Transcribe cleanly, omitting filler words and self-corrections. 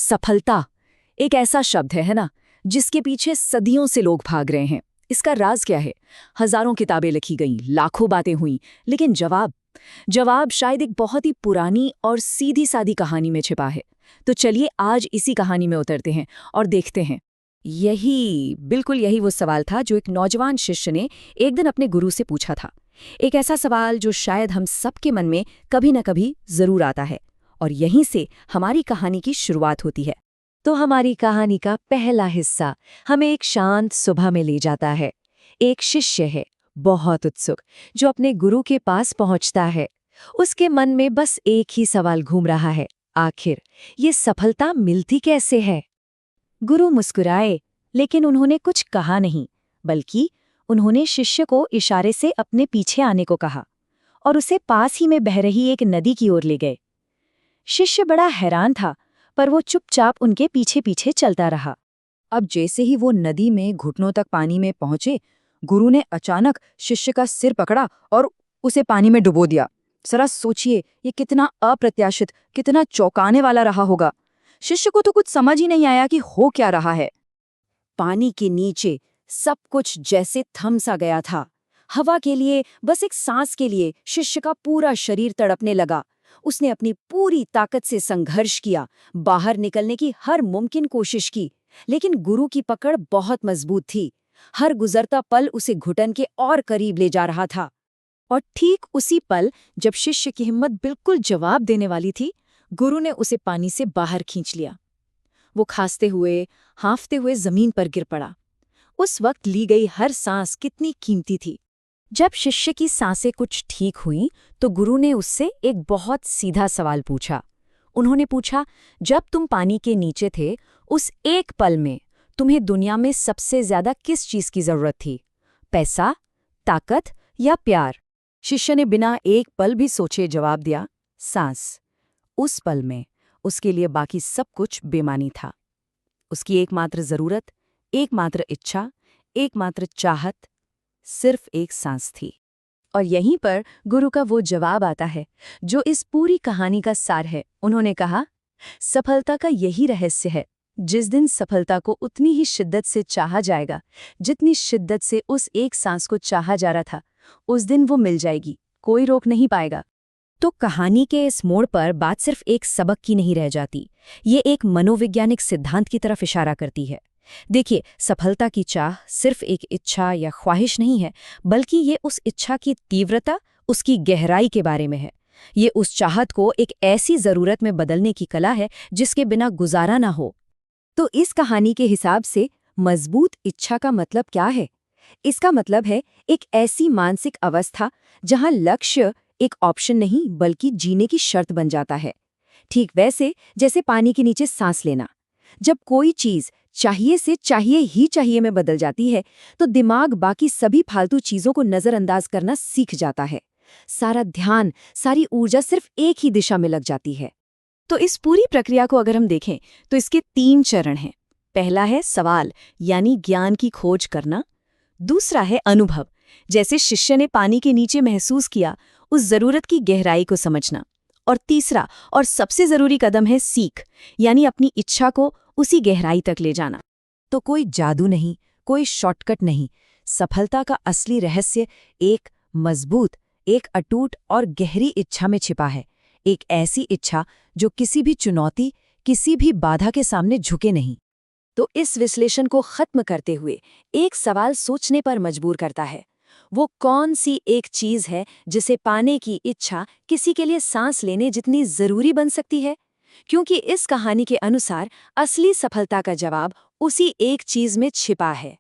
सफलता एक ऐसा शब्द है ना, जिसके पीछे सदियों से लोग भाग रहे हैं। इसका राज क्या है? हजारों किताबें लिखी गईं, लाखों बातें हुईं, लेकिन जवाब शायद एक बहुत ही पुरानी और सीधी सादी कहानी में छिपा है। तो चलिए आज इसी कहानी में उतरते हैं और देखते हैं। बिल्कुल यही वो सवाल था जो एक नौजवान शिष्य ने एक दिन अपने गुरु से पूछा था। एक ऐसा सवाल जो शायद हम सबके मन में कभी न कभी जरूर आता है, और यहीं से हमारी कहानी की शुरुआत होती है। तो हमारी कहानी का पहला हिस्सा हमें एक शांत सुबह में ले जाता है। एक शिष्य है, बहुत उत्सुक, जो अपने गुरु के पास पहुंचता है। उसके मन में बस एक ही सवाल घूम रहा है, आखिर ये सफलता मिलती कैसे है? गुरु मुस्कुराए, लेकिन उन्होंने कुछ कहा नहीं, बल्कि उन्होंने शिष्य को इशारे से अपने पीछे आने को कहा और उसे पास ही में बह रही एक नदी की ओर ले गए। शिष्य बड़ा हैरान था, पर वो चुपचाप उनके पीछे पीछे चलता रहा। अब जैसे ही वो नदी में घुटनों तक पानी में पहुंचे, गुरु ने अचानक शिष्य का सिर पकड़ा और उसे पानी में डुबो दिया। जरा सोचिए, ये कितना अप्रत्याशित, कितना चौंकाने वाला रहा होगा। शिष्य को तो कुछ समझ ही नहीं आया कि हो क्या रहा है। पानी के नीचे सब कुछ जैसे थम सा गया था। हवा के लिए, बस एक सांस के लिए शिष्य का पूरा शरीर तड़पने लगा। उसने अपनी पूरी ताकत से संघर्ष किया, बाहर निकलने की हर मुमकिन कोशिश की, लेकिन गुरु की पकड़ बहुत मजबूत थी। हर गुजरता पल उसे घुटन के और करीब ले जा रहा था। और ठीक उसी पल, जब शिष्य की हिम्मत बिल्कुल जवाब देने वाली थी, गुरु ने उसे पानी से बाहर खींच लिया। वो खांसते हुए, हांफते हुए जमीन पर गिर पड़ा। उस वक्त ली गई हर सांस कितनी कीमती थी। जब शिष्य की सांसें कुछ ठीक हुईं, तो गुरु ने उससे एक बहुत सीधा सवाल पूछा। उन्होंने पूछा, जब तुम पानी के नीचे थे, उस एक पल में तुम्हें दुनिया में सबसे ज्यादा किस चीज की जरूरत थी? पैसा, ताकत या प्यार? शिष्य ने बिना एक पल भी सोचे जवाब दिया, सांस। उस पल में उसके लिए बाकी सब कुछ बेमानी था। उसकी एकमात्र जरूरत, एकमात्र इच्छा, एकमात्र चाहत सिर्फ एक सांस थी। और यहीं पर गुरु का वो जवाब आता है जो इस पूरी कहानी का सार है। उन्होंने कहा, सफलता का यही रहस्य है। जिस दिन सफलता को उतनी ही शिद्दत से चाहा जाएगा जितनी शिद्दत से उस एक सांस को चाहा जा रहा था, उस दिन वो मिल जाएगी, कोई रोक नहीं पाएगा। तो कहानी के इस मोड़ पर बात सिर्फ एक सबक की नहीं रह जाती, ये एक मनोवैज्ञानिक सिद्धांत की तरफ इशारा करती है। देखिए, सफलता की चाह सिर्फ एक इच्छा या ख्वाहिश नहीं है, बल्कि ये उस इच्छा की तीव्रता, उसकी गहराई के बारे में है। ये उस चाहत को एक ऐसी जरूरत में बदलने की कला है जिसके बिना गुजारा ना हो। तो इस कहानी के हिसाब से मजबूत इच्छा का मतलब क्या है? इसका मतलब है एक ऐसी मानसिक अवस्था जहां लक्ष्य एक ऑप्शन नहीं बल्कि जीने की शर्त बन जाता है। ठीक वैसे जैसे पानी के नीचे सांस लेना। जब कोई चीज चाहिए से चाहिए ही चाहिए में बदल जाती है, तो दिमाग बाकी सभी फालतू चीजों को नजरअंदाज करना सीख जाता है। सारा ध्यान, सारी ऊर्जा सिर्फ एक ही दिशा में लग जाती है। तो इस पूरी प्रक्रिया को अगर हम देखें तो इसके 3 चरण हैं। पहला है सवाल, यानी ज्ञान की खोज करना। दूसरा है अनुभव, जैसे शिष्य ने पानी के नीचे महसूस किया, उस जरूरत की गहराई को समझना। और तीसरा और सबसे जरूरी कदम है सीख, यानी अपनी इच्छा को उसी गहराई तक ले जाना। तो कोई जादू नहीं, कोई शॉर्टकट नहीं। सफलता का असली रहस्य एक मजबूत, एक अटूट और गहरी इच्छा में छिपा है। एक ऐसी इच्छा जो किसी भी चुनौती, किसी भी बाधा के सामने झुके नहीं। तो इस विश्लेषण को खत्म करते हुए एक सवाल सोचने पर मजबूर करता है। वो कौन सी एक चीज है जिसे पाने की इच्छा किसी के लिए सांस लेने जितनी जरूरी बन सकती है? क्योंकि इस कहानी के अनुसार असली सफलता का जवाब उसी एक चीज में छिपा है।